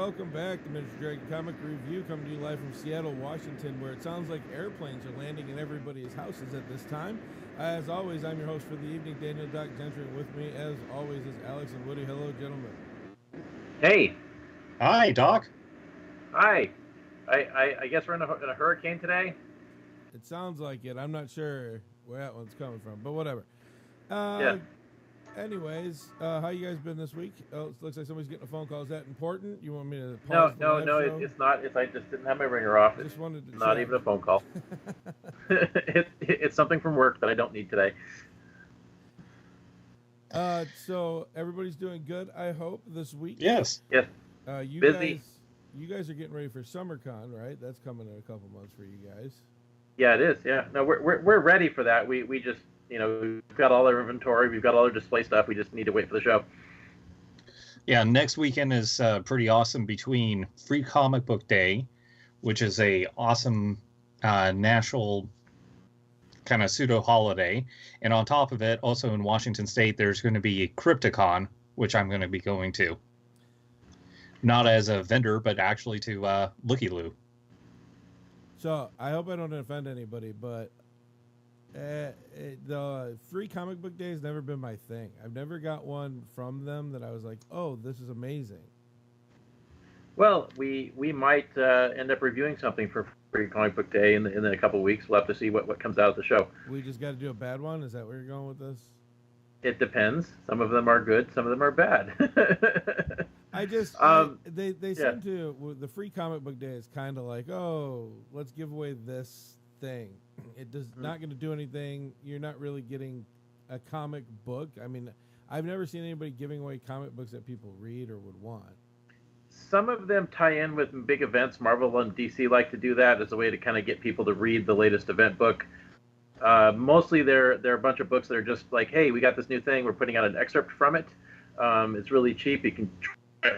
welcome back to Miniature Dragon Comic Review, coming to you live from Seattle, Washington, where it sounds like airplanes are landing in everybody's houses at this time. As always, I'm your host for the evening, Daniel Doc Gentry, and with me, as always, is Alex and Woody. Hello, gentlemen. Hey. Hi, Doc. Hi. I guess we're in a hurricane today? It sounds like it. I'm not sure where that one's coming from, but whatever. Yeah. Anyways, how you guys been this week? Oh, it looks like somebody's getting a phone call. Is that important? You want me to No, pause the live show? it's not. I just didn't have my ringer off. Just wanted to not check. even a phone call. It's something from work that I don't need today. So everybody's doing good, I hope, this week. Yes. Yes. Busy. You guys are getting ready for SummerCon, right? That's coming in a couple months for you guys. Yeah, it is. Yeah. No, we're ready for that. We just, we've got all our inventory, we've got all our display stuff. We just need to wait for the show. Yeah, next weekend is pretty awesome between Free Comic Book Day, which is a awesome national kind of pseudo holiday, and on top of it, also in Washington State, there's going to be a Crypticon, which I'm going to be going to. Not as a vendor, but actually to Looky Loo. So I hope I don't offend anybody, but the Free Comic Book Day has never been my thing. I've never got one from them that I was like, oh, this is amazing. Well, we might end up reviewing something for Free Comic Book Day in a couple of weeks. We'll have to see what comes out of the show. We just got to do a bad one? Is that where you're going with this? It depends. Some of them are good. Some of them are bad. They seem to, the Free Comic Book Day is kind of like, oh, let's give away this thing. It does not going to do anything. You're not really getting a comic book. I mean, I've never seen anybody giving away comic books that people read or would want. Some of them tie in with big events. Marvel and DC like to do that as a way to kind of get people to read the latest event book. Mostly they're a bunch of books that are just like, hey, we got this new thing, we're putting out an excerpt from it. It's really cheap. You can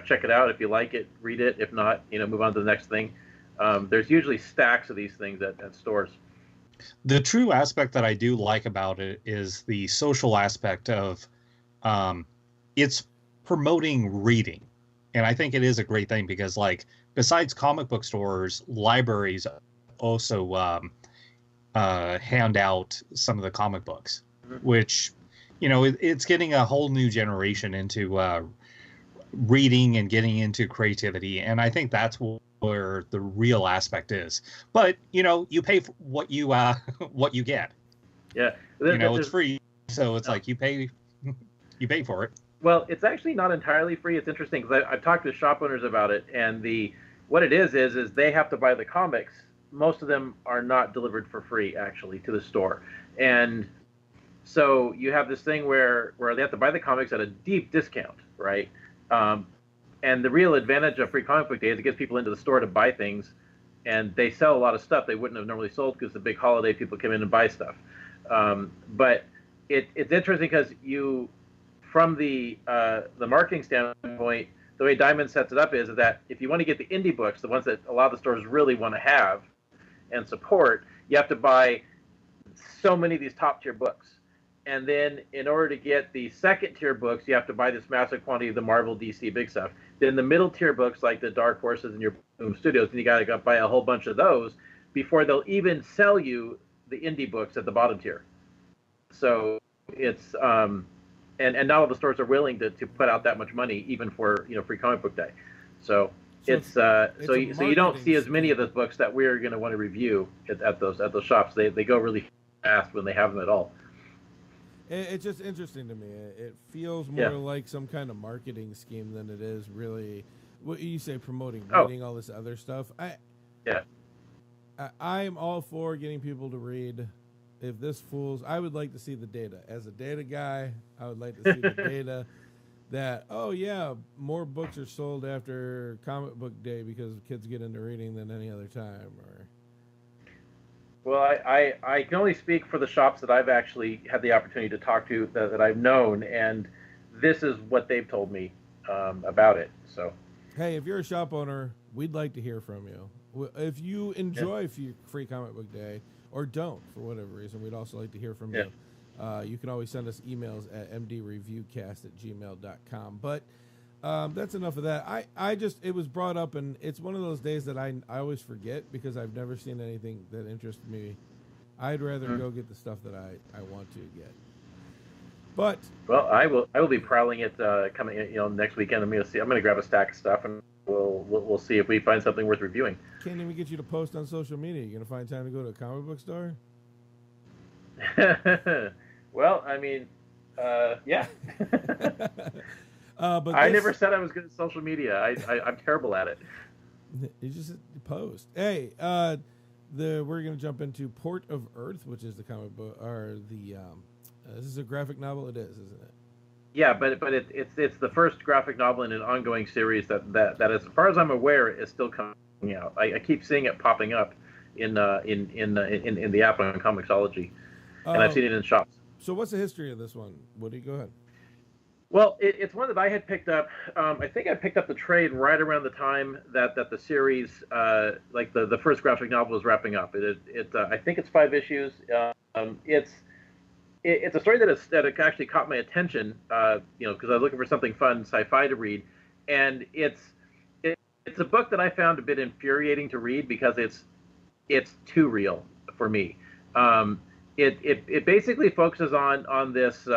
check it out. If you like it, read it. If not, move on to the next thing. There's usually stacks of these things at stores. The true aspect that I do like about it is the social aspect of it's promoting reading. And I think it is a great thing because, like, besides comic book stores, libraries also hand out some of the comic books, which, it's getting a whole new generation into reading and getting into creativity. And I think that's where the real aspect is. But, you pay for what you get. Yeah. It's free. So it's like you pay for it. Well, it's actually not entirely free. It's interesting because I've talked to shop owners about it, and what it is they have to buy the comics. Most of them are not delivered for free, actually, to the store. And so you have this thing where they have to buy the comics at a deep discount, right? And the real advantage of Free Comic Book Day is it gets people into the store to buy things, and they sell a lot of stuff they wouldn't have normally sold because the big holiday people come in and buy stuff. But it's interesting because from the marketing standpoint, the way Diamond sets it up is that if you want to get the indie books, the ones that a lot of the stores really want to have and support, you have to buy so many of these top tier books. And then in order to get the second tier books, you have to buy this massive quantity of the Marvel, DC, big stuff. Then the middle tier books, like the Dark Horses and your Boom Studios, then you got to buy a whole bunch of those before they'll even sell you the indie books at the bottom tier. So it's and not all the stores are willing to put out that much money even for Free Comic Book Day. So so you don't see as many of those books that we're going to want to review at those shops. They go really fast when they have them at all. It's just interesting to me. It feels more like some kind of marketing scheme than it is really what you say, promoting reading, all this other stuff. I'm all for getting people to read. If this fools, I would like to see the data. As a data guy, I would like to see the data that, more books are sold after Comic Book Day because kids get into reading than any other time. Well, I can only speak for the shops that I've actually had the opportunity to talk to that I've known, and this is what they've told me about it. So, hey, if you're a shop owner, we'd like to hear from you. If you enjoy Free Comic Book Day, or don't, for whatever reason, we'd also like to hear from you. You can always send us emails at mdreviewcast@gmail.com. But That's enough of that. I just it was brought up, and it's one of those days that I always forget because I've never seen anything that interests me. I'd rather go get the stuff that I want to get. But well, I will be prowling it coming next weekend. I'm gonna grab a stack of stuff and we'll see if we find something worth reviewing. Can't even get you to post on social media. You gonna find time to go to a comic book store? Well, I mean, yeah. But I never said I was good at social media. I'm terrible at it. You just post. Hey, we're gonna jump into Port of Earth, which is the comic book, or the this is a graphic novel. It is, isn't it? Yeah, but it's the first graphic novel in an ongoing series that as far as I'm aware is still coming out. I keep seeing it popping up in the app on Comixology, and I've seen it in shops. So what's the history of this one? Woody, go ahead. Well, it's one that I had picked up. I think I picked up the trade right around the time that the series, like the first graphic novel, was wrapping up. I think it's 5 issues. It's a story that actually caught my attention, because I was looking for something fun, sci-fi to read, and it's a book that I found a bit infuriating to read because it's too real for me. It basically focuses on this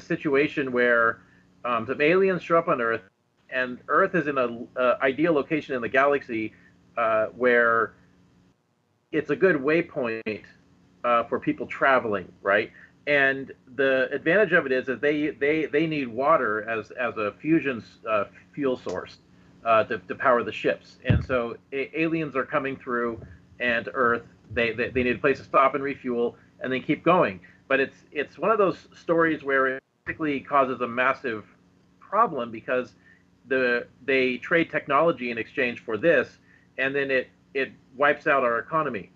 situation where some aliens show up on Earth, and Earth is in an ideal location in the galaxy where it's a good waypoint for people traveling, right? And the advantage of it is that they need water as a fusion fuel source to power the ships. And so aliens are coming through, and Earth they need a place to stop and refuel, and then keep going. But it's one of those stories where it basically causes a massive problem because they trade technology in exchange for this, and then it wipes out our economy.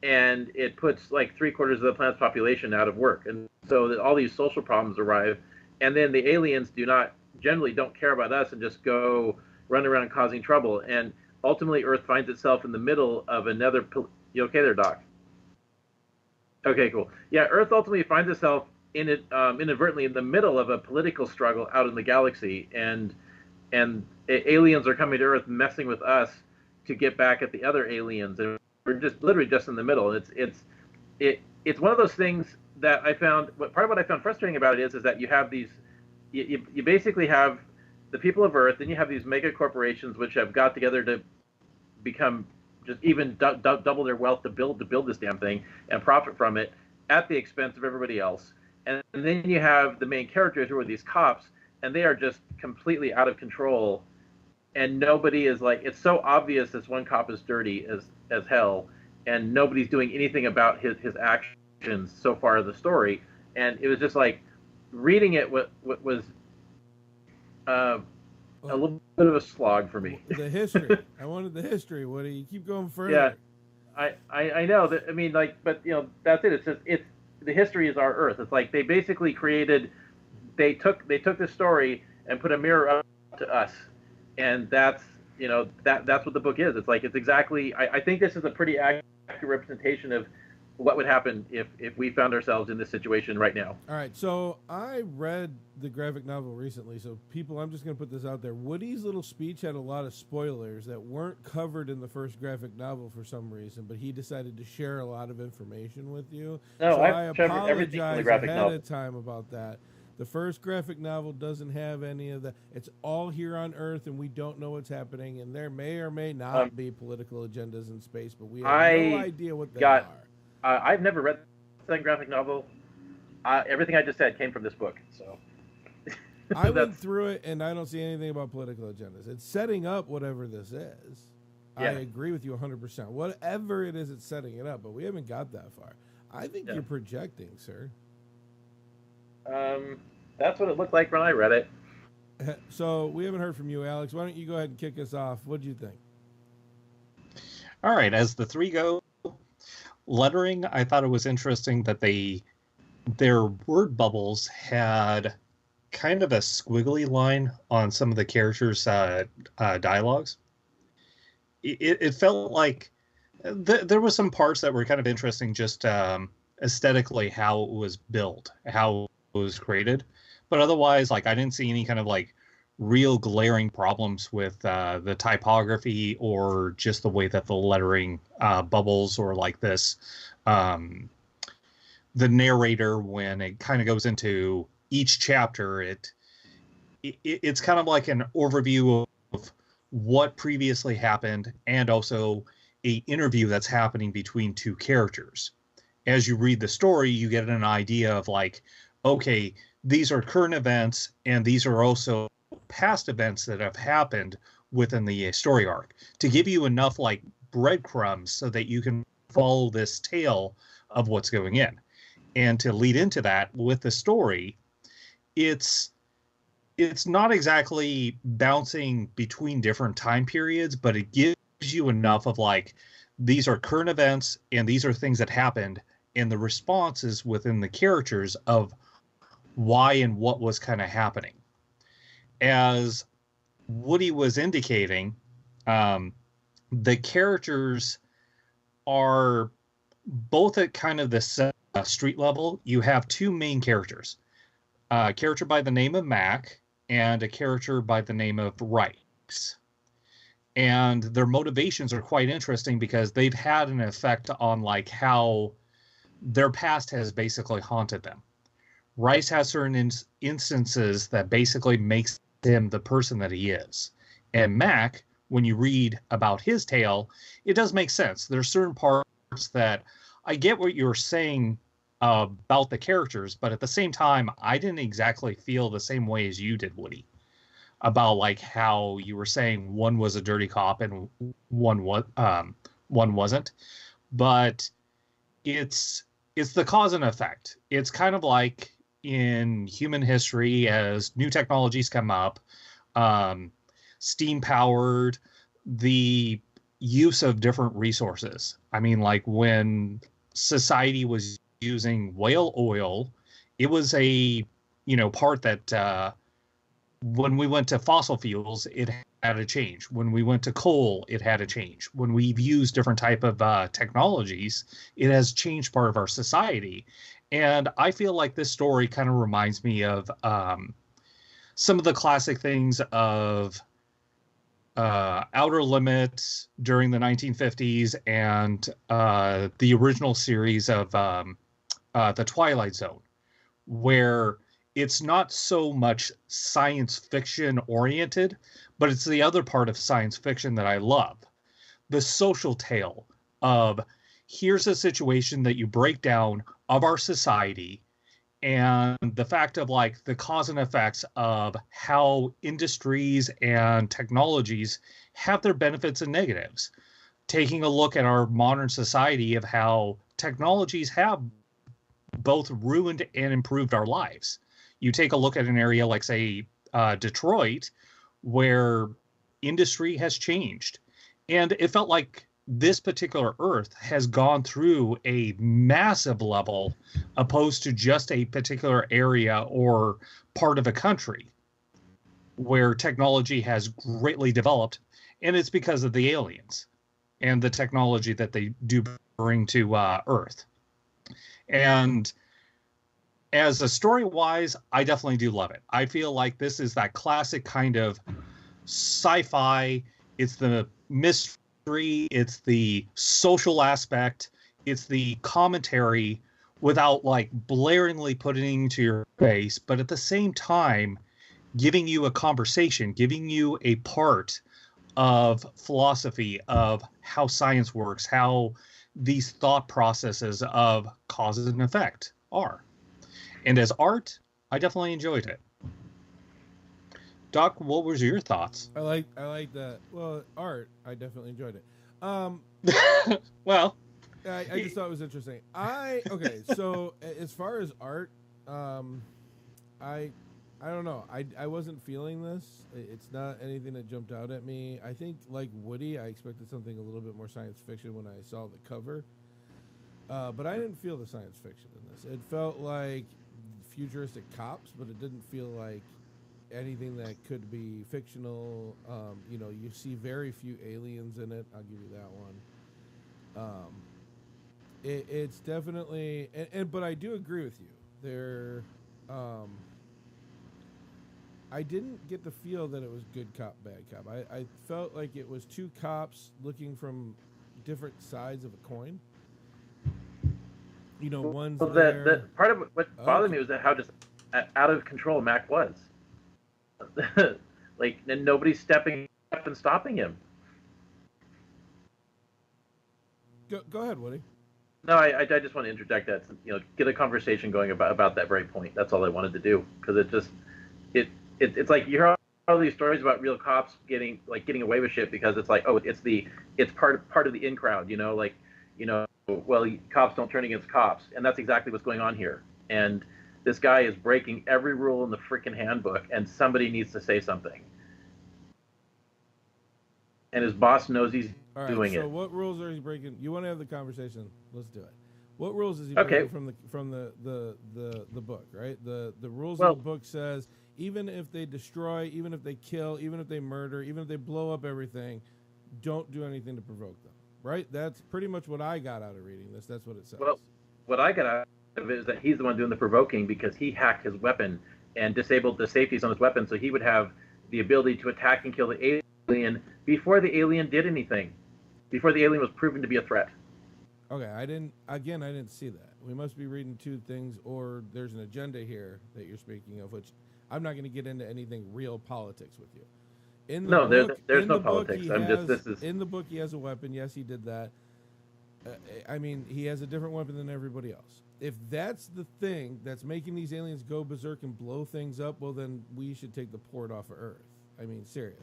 And it puts like 3/4 of the planet's population out of work, and so all these social problems arrive. And then the aliens generally don't care about us and just go run around causing trouble. And ultimately, Earth finds itself in the middle of another. You okay there, Doc? Okay, cool. Yeah, Earth ultimately finds itself inadvertently in the middle of a political struggle out in the galaxy, and aliens are coming to Earth, messing with us to get back at the other aliens. And we're literally just in the middle. It's one of those things that I found. Part of what I found frustrating about it is that you have these. You basically have the people of Earth, then you have these mega corporations which have got together to become just even double their wealth to build this damn thing and profit from it at the expense of everybody else. And then you have the main characters who are these cops, and they are just completely out of control. And nobody is like, it's so obvious this one cop is dirty as hell, and nobody's doing anything about his actions so far in the story. And it was just like, reading it was a little bit of a slog for me. The history. I wanted the history. What do you keep going further? Yeah, I know that. I mean, like, but that's it. It's just the history is our Earth. It's like they basically they took this story and put a mirror up to us, and that's what the book is. It's like, it's exactly. I think this is a pretty accurate representation of what would happen if we found ourselves in this situation right now. All right, so I read the graphic novel recently, so people, I'm just going to put this out there. Woody's little speech had a lot of spoilers that weren't covered in the first graphic novel for some reason, but he decided to share a lot of information with you. No, so I apologize everything from the graphic ahead novel. of time about that. The first graphic novel doesn't have any of that. It's all here on Earth, and we don't know what's happening, and there may or may not be political agendas in space, but we have no idea what they are. I've never read the second graphic novel. Everything I just said came from this book. So I went through it, and I don't see anything about political agendas. It's setting up whatever this is. Yeah. I agree with you 100%. Whatever it is, it's setting it up, but we haven't got that far. I think you're projecting, sir. That's what it looked like when I read it. So we haven't heard from you, Alex. Why don't you go ahead and kick us off? What do you think? All right, as the three go. Lettering, I thought it was interesting that their word bubbles had kind of a squiggly line on some of the characters' dialogues. It felt like there was some parts that were kind of interesting, just aesthetically how it was built, how it was created, but otherwise, like, I didn't see any kind of like real glaring problems with the typography or just the way that the lettering bubbles, or like this, um, the narrator, when it kind of goes into each chapter, it's kind of like an overview of what previously happened, and also a interview that's happening between two characters. As you read the story, you get an idea of like, okay, these are current events, and these are also past events that have happened within the story arc, to give you enough like breadcrumbs so that you can follow this tale of what's going in. And to lead into that with the story, it's not exactly bouncing between different time periods, but it gives you enough of like, these are current events and these are things that happened, and the responses within the characters of why and what was kind of happening. As Woody was indicating, the characters are both at kind of the street level. You have two main characters, a character by the name of Mac and a character by the name of Rice. And their motivations are quite interesting because they've had an effect on like how their past has basically haunted them. Rice has certain instances that basically makes him the person that he is. And Mac, when you read about his tale, it does make sense. There's certain parts that I get what you're saying about the characters, but at the same time, I didn't exactly feel the same way as you did, Woody, about like how you were saying one was a dirty cop and one wasn't. But it's the cause and effect. It's kind of like in human history, as new technologies come up, steam powered, the use of different resources. I mean, like when society was using whale oil, it was a part that when we went to fossil fuels, it had to change. When we went to coal, it had to change. When we've used different type of technologies, it has changed part of our society. And I feel like this story kind of reminds me of some of the classic things of Outer Limits during the 1950s, and the original series of The Twilight Zone, where it's not so much science fiction oriented, but it's the other part of science fiction that I love. The social tale of, here's a situation that you break down of our society, and the fact of like the cause and effects of how industries and technologies have their benefits and negatives. Taking a look at our modern society of how technologies have both ruined and improved our lives. You take a look at an area like, say, Detroit, where industry has changed. And it felt like this particular Earth has gone through a massive level, opposed to just a particular area or part of a country where technology has greatly developed. And it's because of the aliens and the technology that they do bring to Earth. And as a story-wise, I definitely do love it. I feel like this is that classic kind of sci-fi. It's the mystery, it's the social aspect, it's the commentary without like blaringly putting into your face, but at the same time giving you a conversation, giving you a part of philosophy of how science works, how these thought processes of causes and effect are. And as art, I definitely enjoyed it. Doc, what was your thoughts? I like that. Well, art, I definitely enjoyed it. Well, I just thought it was interesting. Okay, so as far as art, I don't know. I wasn't feeling this. It's not anything that jumped out at me. I think, like Woody, I expected something a little bit more science fiction when I saw the cover. But I didn't feel the science fiction in this. It felt like futuristic cops, but it didn't feel like anything that could be fictional. You see very few aliens in it. I'll give you that one. It's definitely, but I do agree with you. I didn't get the feel that it was good cop, bad cop. I felt like it was two cops looking from different sides of a coin. You know, one's Well, there. the part of what bothered me was that how just out of control Mac was. Like, and nobody's stepping up and stopping him. Go ahead, Woody. No, I just want to interject that, get a conversation going about that very point. That's all I wanted to do, because it's like you hear all these stories about real cops getting away with shit because it's like, oh, it's part of the in crowd, well, cops don't turn against cops, and that's exactly what's going on here. And this guy is breaking every rule in the freaking handbook, and somebody needs to say something. And his boss knows he's doing it. So what rules are he breaking? You want to have the conversation? Let's do it. What rules is he breaking from the book? Right. The rules of the book says even if they destroy, even if they kill, even if they murder, even if they blow up everything, don't do anything to provoke them. Right. That's pretty much what I got out of reading this. That's what it says. Well, what I got out of it is that he's the one doing the provoking because he hacked his weapon and disabled the safeties on his weapon, so he would have the ability to attack and kill the alien before the alien did anything, before the alien was proven to be a threat. Okay, I didn't see that. We must be reading two things, or there's an agenda here that you're speaking of, which I'm not going to get into anything real politics with you. In the book, there's no politics. In the book, he has a weapon. Yes, he did that. I mean, he has a different weapon than everybody else. If that's the thing that's making these aliens go berserk and blow things up, well, then we should take the port off of Earth. I mean, serious.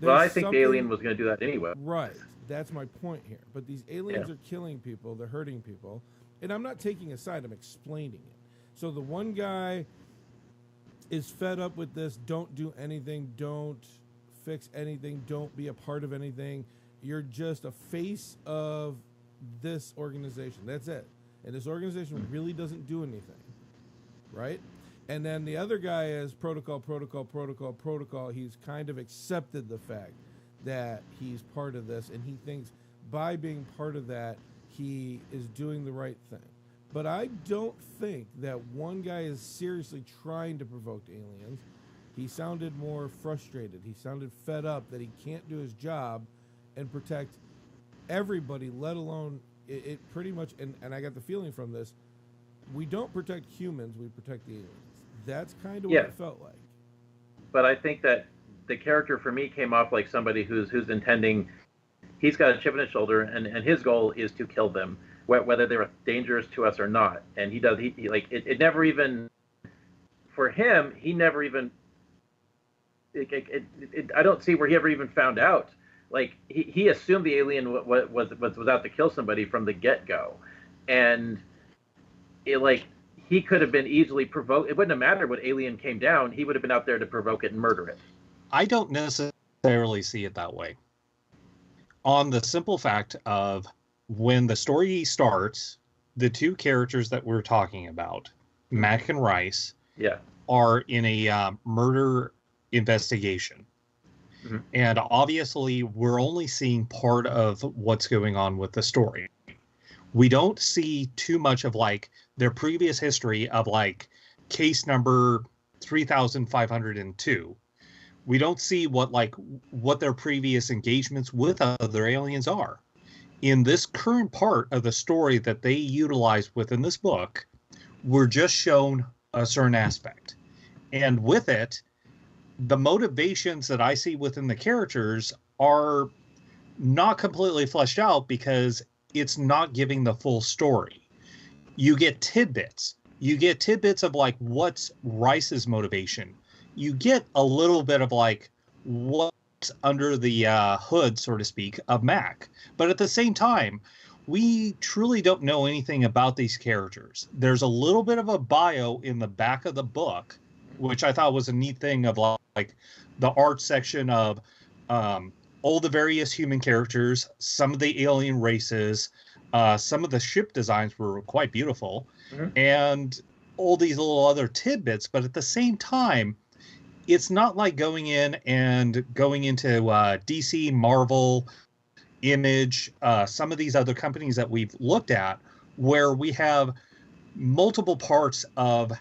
Well, I think the alien was going to do that anyway. Right. That's my point here. But these aliens are killing people. They're hurting people. And I'm not taking a side. I'm explaining it. So the one guy is fed up with this. Don't do anything. Don't fix anything. Don't be a part of anything. You're just a face of this organization. That's it. And this organization really doesn't do anything. Right? And then the other guy is protocol. He's kind of accepted the fact that he's part of this, and he thinks by being part of that, he is doing the right thing. But I don't think that one guy is seriously trying to provoke aliens. He sounded more frustrated. He sounded fed up that he can't do his job and protect everybody, let alone it pretty much, and I got the feeling from this, we don't protect humans, we protect the aliens. That's kind of what it felt like. But I think that the character for me came off like somebody who's intending, he's got a chip on his shoulder, and his goal is to kill them, whether they're dangerous to us or not. And he it never even, for him, he never even, I don't see where he ever even found out. Like, he assumed the alien was out to kill somebody from the get-go. And he could have been easily provoked. It wouldn't have mattered what alien came down. He would have been out there to provoke it and murder it. I don't necessarily see it that way. On the simple fact of when the story starts, the two characters that we're talking about, Mac and Rice, are in a murder investigation. Mm-hmm. And obviously, we're only seeing part of what's going on with the story. We don't see too much of their previous history of case number 3502. We don't see what their previous engagements with other aliens are. In this current part of the story that they utilize within this book, we're just shown a certain aspect. And with it, the motivations that I see within the characters are not completely fleshed out because it's not giving the full story. You get tidbits. You get tidbits of what's Rice's motivation. You get a little bit of what's under the hood, so to speak, of Mac. But at the same time, we truly don't know anything about these characters. There's a little bit of a bio in the back of the book, which I thought was a neat thing of the art section of all the various human characters, some of the alien races, some of the ship designs were quite beautiful, and all these little other tidbits. But at the same time, it's not like going into DC, Marvel, Image, some of these other companies that we've looked at, where we have multiple parts of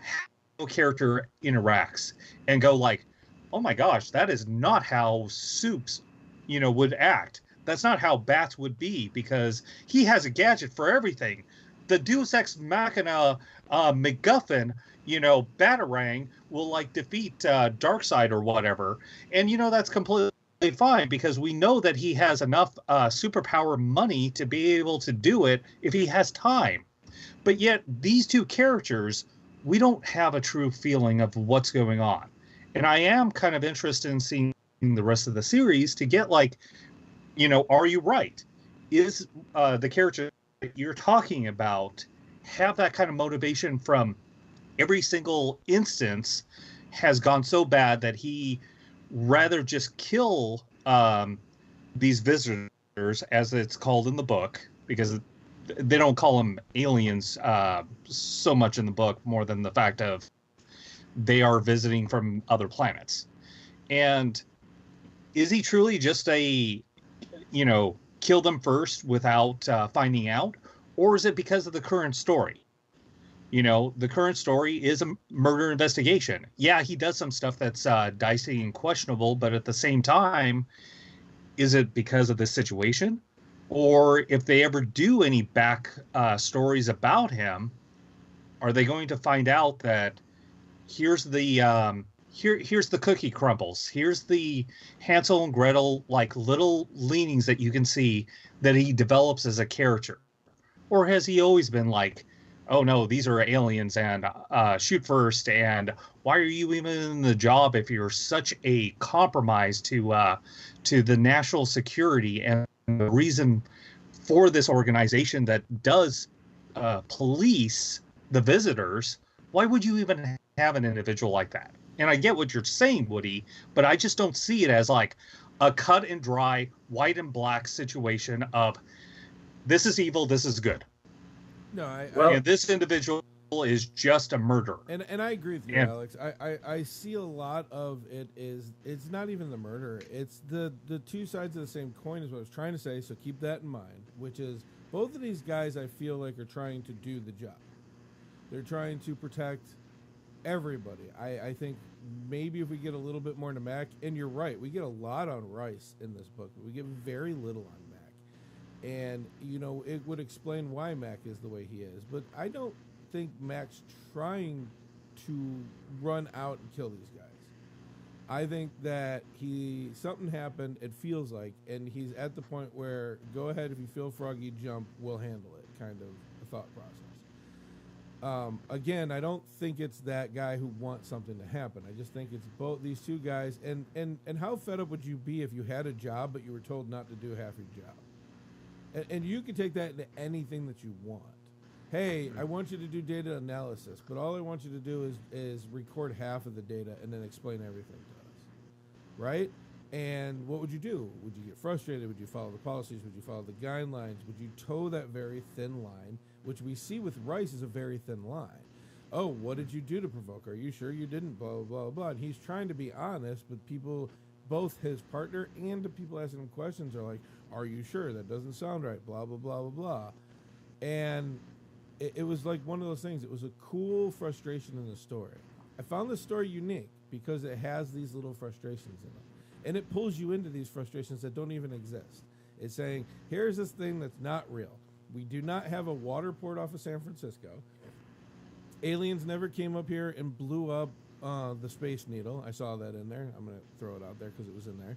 character interacts and go like, oh my gosh, that is not how Soups, would act. That's not how Bats would be, because he has a gadget for everything. The Deus Ex Machina MacGuffin, Batarang will like defeat Darkseid or whatever. And, that's completely fine, because we know that he has enough superpower money to be able to do it if he has time. But yet these two characters, we don't have a true feeling of what's going on. And I am kind of interested in seeing the rest of the series to get like, are you right? Is the character that you're talking about have that kind of motivation from every single instance has gone so bad that he rather just kill these visitors, as it's called in the book, because they don't call them aliens so much in the book, more than the fact of they are visiting from other planets. And is he truly just a, kill them first without finding out? Or is it because of the current story? The current story is a murder investigation. Yeah, he does some stuff that's dicey and questionable, but at the same time, is it because of this situation? Or if they ever do any back stories about him, are they going to find out that here's the here's the cookie crumbles, here's the Hansel and Gretel like little leanings that you can see that he develops as a character? Or has he always been like, oh no, these are aliens and shoot first, and why are you even in the job if you're such a compromise to the national security and the reason for this organization that does police the visitors? Why would you even have an individual like that? And I get what you're saying, Woody, but I just don't see it as like a cut and dry, white and black situation of this is evil, this is good. No, and this individual is just a murderer. And I agree with you, Alex. I see a lot of it is, it's not even the murder. It's the two sides of the same coin is what I was trying to say, so keep that in mind, which is both of these guys I feel like are trying to do the job. They're trying to protect everybody. I think maybe if we get a little bit more into Mac, and you're right, we get a lot on Rice in this book, but we get very little on Mac. And, it would explain why Mac is the way he is. But I don't think Mac's trying to run out and kill these guys. I think that something happened, it feels like, and he's at the point where, go ahead, if you feel froggy, jump, we'll handle it, kind of a thought process. Again, I don't think it's that guy who wants something to happen. I just think it's both these two guys. And how fed up would you be if you had a job, but you were told not to do half your job? And you can take that into anything that you want. Hey, I want you to do data analysis, but all I want you to do is record half of the data and then explain everything to us, right? And what would you do? Would you get frustrated? Would you follow the policies? Would you follow the guidelines? Would you toe that very thin line, which we see with Rice is a very thin line? Oh, what did you do to provoke? Are you sure you didn't? Blah, blah, blah, blah. And he's trying to be honest, but people, both his partner and the people asking him questions are like, are you sure? That doesn't sound right. Blah, blah, blah, blah, blah. And it was like one of those things. It was a cool frustration in the story. I found the story unique because it has these little frustrations in it. And it pulls you into these frustrations that don't even exist. It's saying, here's this thing that's not real. We do not have a water port off of San Francisco. Aliens never came up here and blew up the Space Needle. I saw that in there. I'm going to throw it out there because it was in there.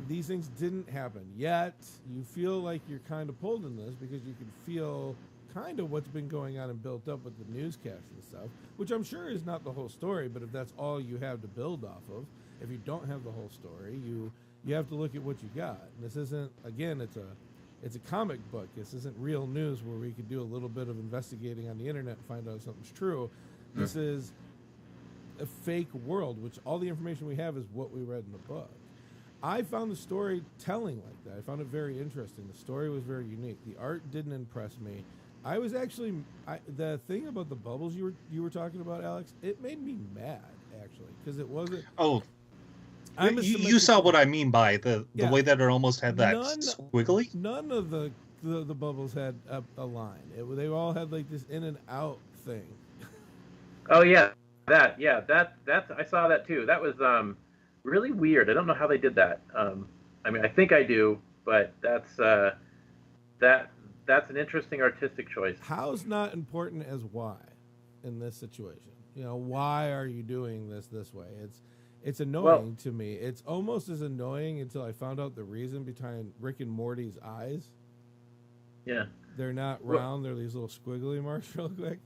These things didn't happen. Yet, you feel like you're kind of pulled in this because you can feel kind of what's been going on and built up with the newscasts and stuff, which I'm sure is not the whole story, but if that's all you have to build off of, if you don't have the whole story, you have to look at what you got. And this isn't, again, it's a comic book. This isn't real news where we could do a little bit of investigating on the internet and find out if something's true. This is a fake world, which all the information we have is what we read in the book. I found the story telling like that. I found it very interesting. The story was very unique. The art didn't impress me. I was actually the thing about the bubbles you were talking about, Alex. It made me mad actually because it wasn't. Oh, you saw what I mean by the way that it almost had that squiggly. None of the bubbles had a line. They all had like this in and out thing. Oh yeah, that's I saw that too. That was really weird. I don't know how they did that. I mean, I think I do, but that's an interesting artistic choice. How's not important as why in this situation? You know, why are you doing this way? It's annoying to me. It's almost as annoying until I found out the reason behind Rick and Morty's eyes. Yeah. They're not round, they're these little squiggly marks real quick.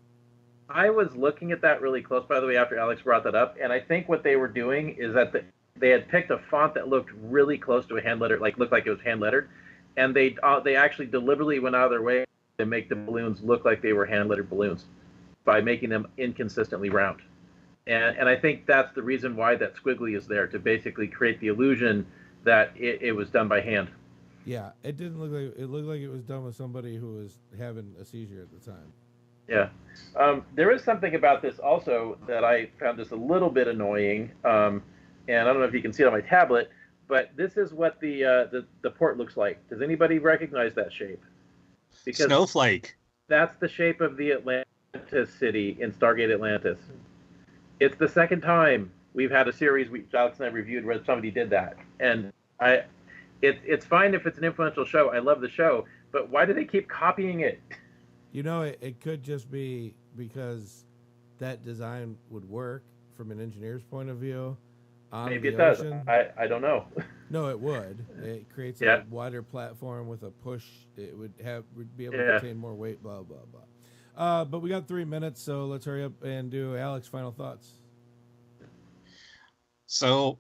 I was looking at that really close, by the way, after Alex brought that up, and I think what they were doing is that they had picked a font that looked really close to a hand letter, like looked like it was hand lettered, and they actually deliberately went out of their way to make the balloons look like they were hand lettered balloons by making them inconsistently round. And I think that's the reason why that squiggly is there, to basically create the illusion that it was done by hand. Yeah, it didn't look like it looked like it was done with somebody who was having a seizure at the time. Yeah. There is something about this also that I found just a little bit annoying, and I don't know if you can see it on my tablet, but this is what the port looks like. Does anybody recognize that shape? Because snowflake. That's the shape of the Atlantis city in Stargate Atlantis. It's the second time we've had a series Alex and I reviewed where somebody did that, and it's fine if it's an influential show. I love the show, but why do they keep copying it? You know, it could just be because that design would work from an engineer's point of view. Maybe it does. I don't know. No, it would. It creates a wider platform with a push. It would be able to contain more weight. Blah blah blah. But we got 3 minutes, so let's hurry up and do Alex final thoughts. So,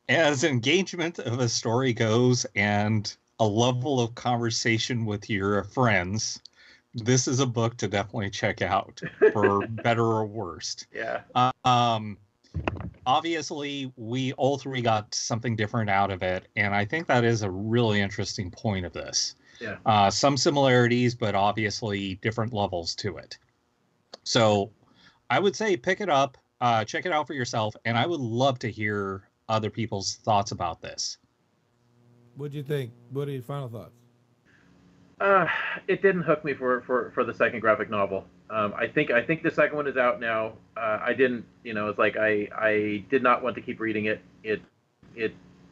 as engagement of a story goes, and a level of conversation with your friends, this is a book to definitely check out, for better or worse. Yeah. Obviously, we all three got something different out of it, and I think that is a really interesting point of this. Yeah. Some similarities, but obviously different levels to it. So, I would say pick it up, check it out for yourself, and I would love to hear other people's thoughts about this. What'd you think? What are your final thoughts? It didn't hook me for the second graphic novel. I think the second one is out now. I didn't, it's like I did not want to keep reading it. It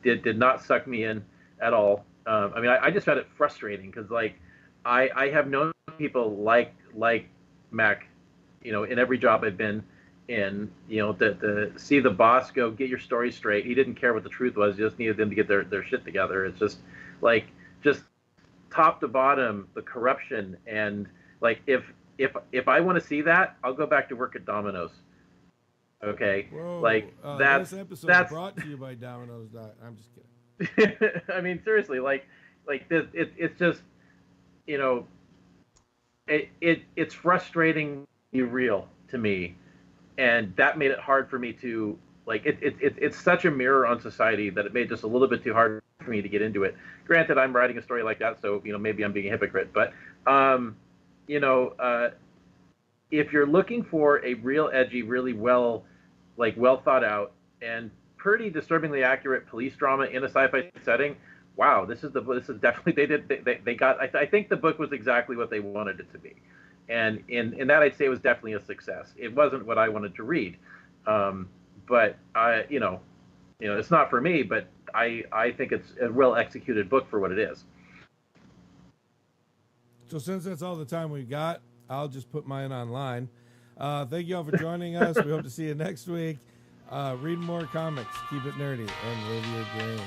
did not suck me in at all. I mean, I just found it frustrating because like I have known people like Mac, in every job I've been in, to see the boss go, get your story straight. He didn't care what the truth was. He just needed them to get their shit together. It's just like top to bottom, the corruption, and like if I want to see that, I'll go back to work at Domino's. Okay. Whoa, like this episode brought to you by Domino's. I'm just kidding. I mean, seriously, like this, it's just, it's frustratingly real to me, and that made it hard for me to like. It's such a mirror on society that it made it just a little bit too hard for me to get into it. Granted, I'm writing a story like that, so maybe I'm being a hypocrite, but if you're looking for a real edgy, really well thought out and pretty disturbingly accurate police drama in a sci-fi setting, wow, this is definitely they got. I think the book was exactly what they wanted it to be, and in that I'd say it was definitely a success. It wasn't what I wanted to read, but it's not for me, but I think it's a well executed book for what it is. So since that's all the time we got, I'll just put mine online. Thank you all for joining us. We hope to see you next week. Read more comics, keep it nerdy, and live your dreams.